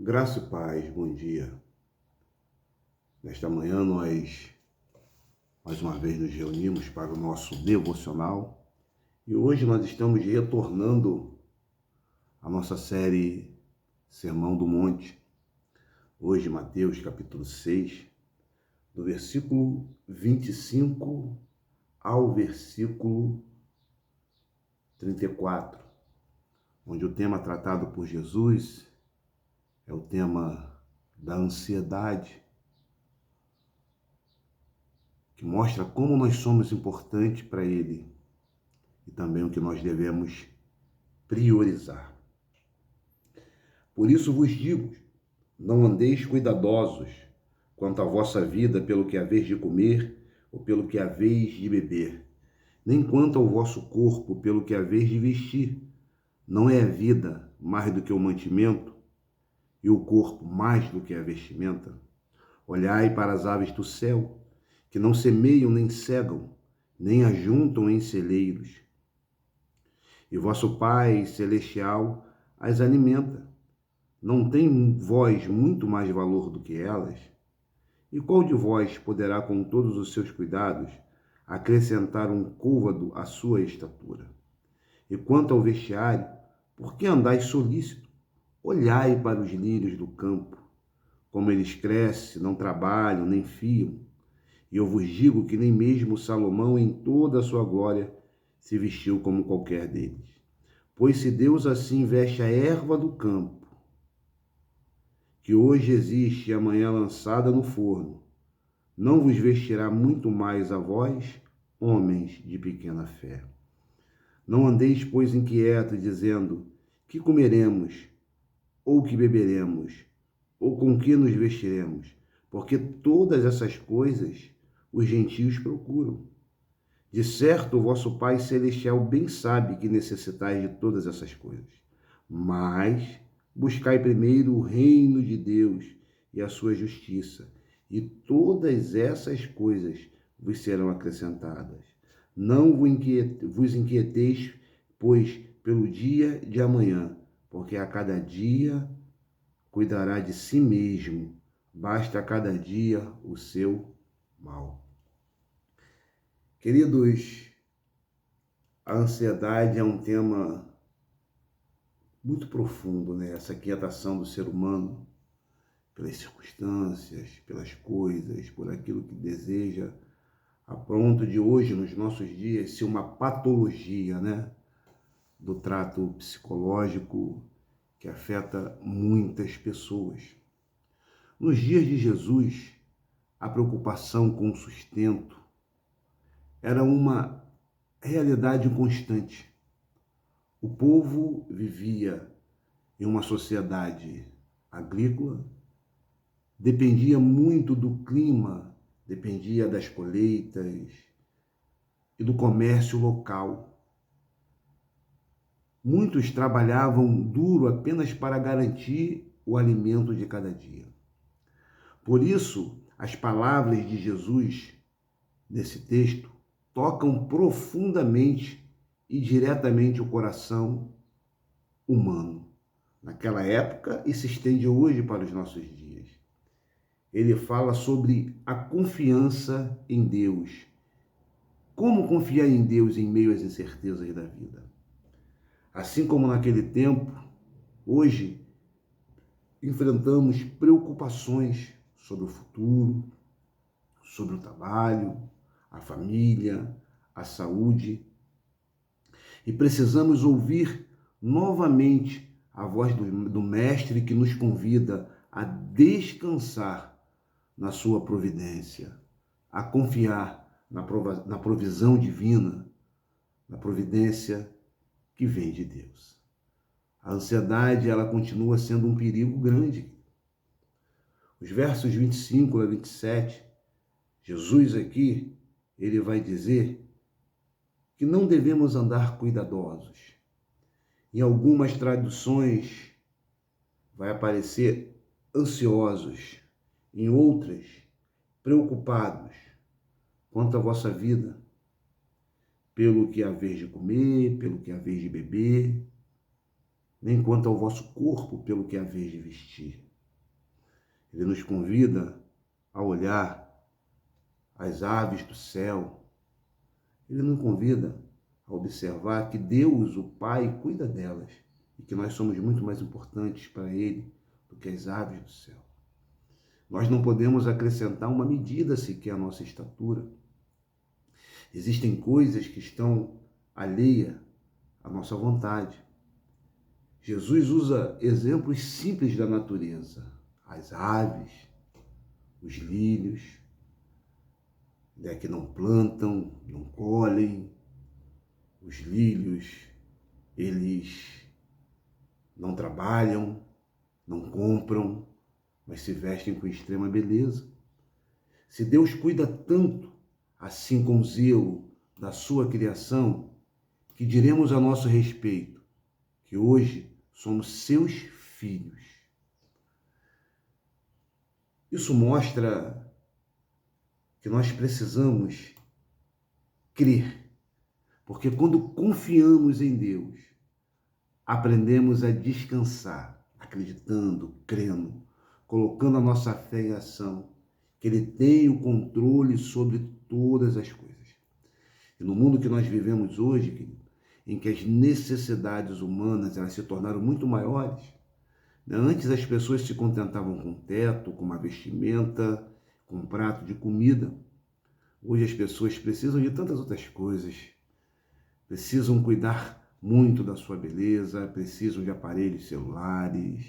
Graça e paz, bom dia. Nesta manhã nós, mais uma vez, nos reunimos para o nosso devocional e hoje nós estamos retornando à nossa série Sermão do Monte. Hoje, Mateus capítulo 6, do versículo 25 ao versículo 34, onde o tema tratado por Jesus é o tema da ansiedade, que mostra como nós somos importantes para Ele e também o que nós devemos priorizar. Por isso vos digo, não andeis cuidadosos quanto à vossa vida pelo que haveis de comer ou pelo que haveis de beber, nem quanto ao vosso corpo pelo que haveis de vestir. Não é a vida mais do que o mantimento e o corpo mais do que a vestimenta? Olhai para as aves do céu, que não semeiam nem cegam, nem ajuntam em celeiros, e vosso Pai Celestial as alimenta. Não tem vós muito mais valor do que elas? E qual de vós poderá, com todos os seus cuidados, acrescentar um côvado à sua estatura? E quanto ao vestiário, por que andais solícito? Olhai para os lírios do campo, como eles crescem, não trabalham, nem fiam. E eu vos digo que nem mesmo Salomão, em toda a sua glória, se vestiu como qualquer deles. Pois se Deus assim veste a erva do campo, que hoje existe e amanhã lançada no forno, não vos vestirá muito mais a vós, homens de pequena fé. Não andeis, pois, inquietos, dizendo: que comeremos, ou que beberemos, ou com que nos vestiremos? Porque todas essas coisas os gentios procuram. De certo, o vosso Pai Celestial bem sabe que necessitais de todas essas coisas. Mas buscai primeiro o reino de Deus e a sua justiça, e todas essas coisas vos serão acrescentadas. Não vos inquieteis, pois, pelo dia de amanhã, porque a cada dia cuidará de si mesmo. Basta a cada dia o seu mal. Queridos, a ansiedade é um tema muito profundo, né? Essa quietação do ser humano pelas circunstâncias, pelas coisas, por aquilo que deseja, a ponto de hoje, nos nossos dias, ser uma patologia, né? Do trato psicológico que afeta muitas pessoas. Nos dias de Jesus, a preocupação com o sustento era uma realidade constante. O povo vivia em uma sociedade agrícola, dependia muito do clima, dependia das colheitas e do comércio local. Muitos trabalhavam duro apenas para garantir o alimento de cada dia. Por isso, as palavras de Jesus nesse texto tocam profundamente e diretamente o coração humano, naquela época, e se estende hoje para os nossos dias. Ele fala sobre a confiança em Deus. Como confiar em Deus em meio às incertezas da vida? Assim como naquele tempo, hoje enfrentamos preocupações sobre o futuro, sobre o trabalho, a família, a saúde. E precisamos ouvir novamente a voz do Mestre que nos convida a descansar na sua providência, a confiar na provisão divina, na providência que vem de Deus. A ansiedade, ela continua sendo um perigo grande. Os versos 25 a 27, Jesus aqui, ele vai dizer que não devemos andar cuidadosos. Em algumas traduções vai aparecer ansiosos, em outras, preocupados quanto à vossa vida, pelo que haveis de comer, pelo que haveis de beber, nem quanto ao vosso corpo, pelo que haveis de vestir. Ele nos convida a olhar as aves do céu. Ele nos convida a observar que Deus, o Pai, cuida delas e que nós somos muito mais importantes para Ele do que as aves do céu. Nós não podemos acrescentar uma medida sequer à nossa estatura. Existem coisas que estão alheias à nossa vontade. Jesus usa exemplos simples da natureza, as aves, os lírios, que não plantam, não colhem. Os lírios, eles não trabalham, não compram, mas se vestem com extrema beleza. Se Deus cuida tanto, assim com zelo, da sua criação, que diremos a nosso respeito que hoje somos seus filhos. Isso mostra que nós precisamos crer, porque quando confiamos em Deus, aprendemos a descansar, acreditando, crendo, colocando a nossa fé em ação, que Ele tem o controle sobre todas as coisas. E no mundo que nós vivemos hoje, querido, em que as necessidades humanas elas se tornaram muito maiores, né? Antes as pessoas se contentavam com um teto, com uma vestimenta, com um prato de comida. Hoje as pessoas precisam de tantas outras coisas, precisam cuidar muito da sua beleza, precisam de aparelhos celulares,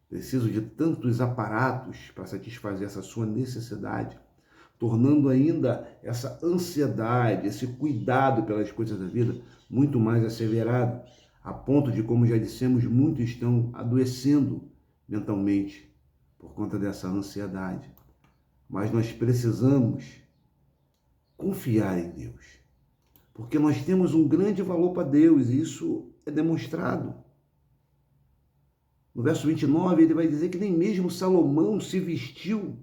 precisam de tantos aparatos para satisfazer essa sua necessidade, tornando ainda essa ansiedade, esse cuidado pelas coisas da vida muito mais asseverado, a ponto de, como já dissemos, muitos estão adoecendo mentalmente por conta dessa ansiedade. Mas nós precisamos confiar em Deus, porque nós temos um grande valor para Deus e isso é demonstrado. No verso 29, ele vai dizer que nem mesmo Salomão se vestiu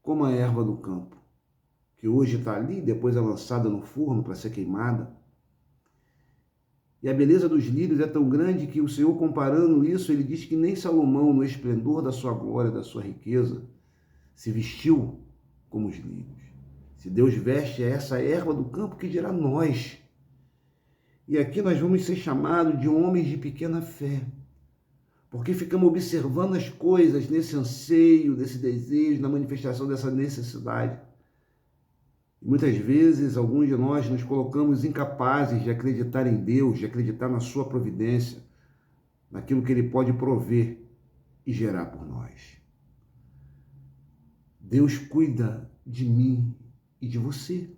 como a erva do campo, que hoje está ali, depois é lançada no forno para ser queimada. E a beleza dos lírios é tão grande que o Senhor, comparando isso, ele diz que nem Salomão, no esplendor da sua glória, da sua riqueza, se vestiu como os lírios. Se Deus veste essa erva do campo, que dirá nós? E aqui nós vamos ser chamados de homens de pequena fé, porque ficamos observando as coisas nesse anseio, nesse desejo, na manifestação dessa necessidade. E muitas vezes, alguns de nós nos colocamos incapazes de acreditar em Deus, de acreditar na sua providência, naquilo que Ele pode prover e gerar por nós. Deus cuida de mim e de você.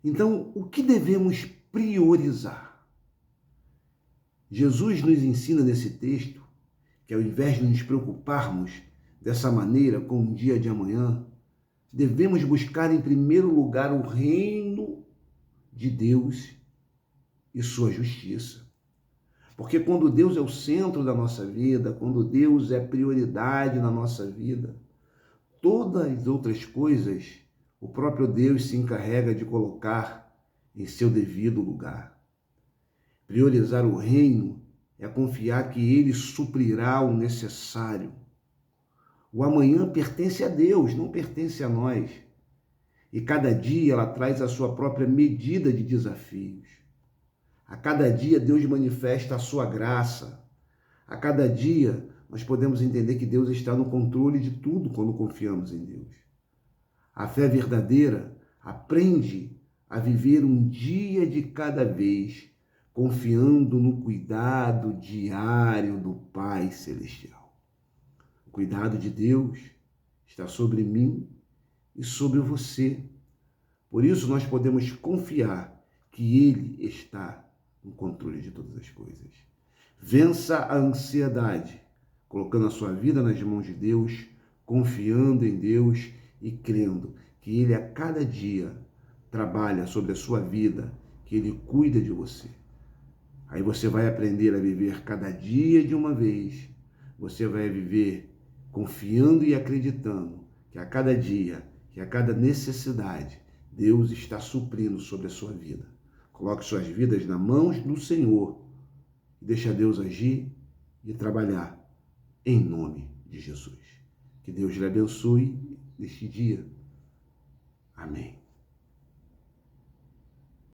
Então, o que devemos priorizar? Jesus nos ensina nesse texto que, ao invés de nos preocuparmos dessa maneira com o dia de amanhã, devemos buscar em primeiro lugar o reino de Deus e sua justiça. Porque quando Deus é o centro da nossa vida, quando Deus é prioridade na nossa vida, todas as outras coisas, o próprio Deus se encarrega de colocar em seu devido lugar. Priorizar o reino é confiar que Ele suprirá o necessário. O amanhã pertence a Deus, não pertence a nós. E cada dia ela traz a sua própria medida de desafios. A cada dia Deus manifesta a sua graça. A cada dia nós podemos entender que Deus está no controle de tudo quando confiamos em Deus. A fé verdadeira aprende a viver um dia de cada vez, confiando no cuidado diário do Pai Celestial. O cuidado de Deus está sobre mim e sobre você. Por isso nós podemos confiar que Ele está no controle de todas as coisas. Vença a ansiedade, colocando a sua vida nas mãos de Deus, confiando em Deus e crendo que Ele a cada dia trabalha sobre a sua vida, que Ele cuida de você. Aí você vai aprender a viver cada dia de uma vez. Você vai viver confiando e acreditando que a cada dia, que a cada necessidade, Deus está suprindo sobre a sua vida. Coloque suas vidas nas mãos do Senhor e deixa Deus agir e trabalhar em nome de Jesus. Que Deus lhe abençoe neste dia. Amém.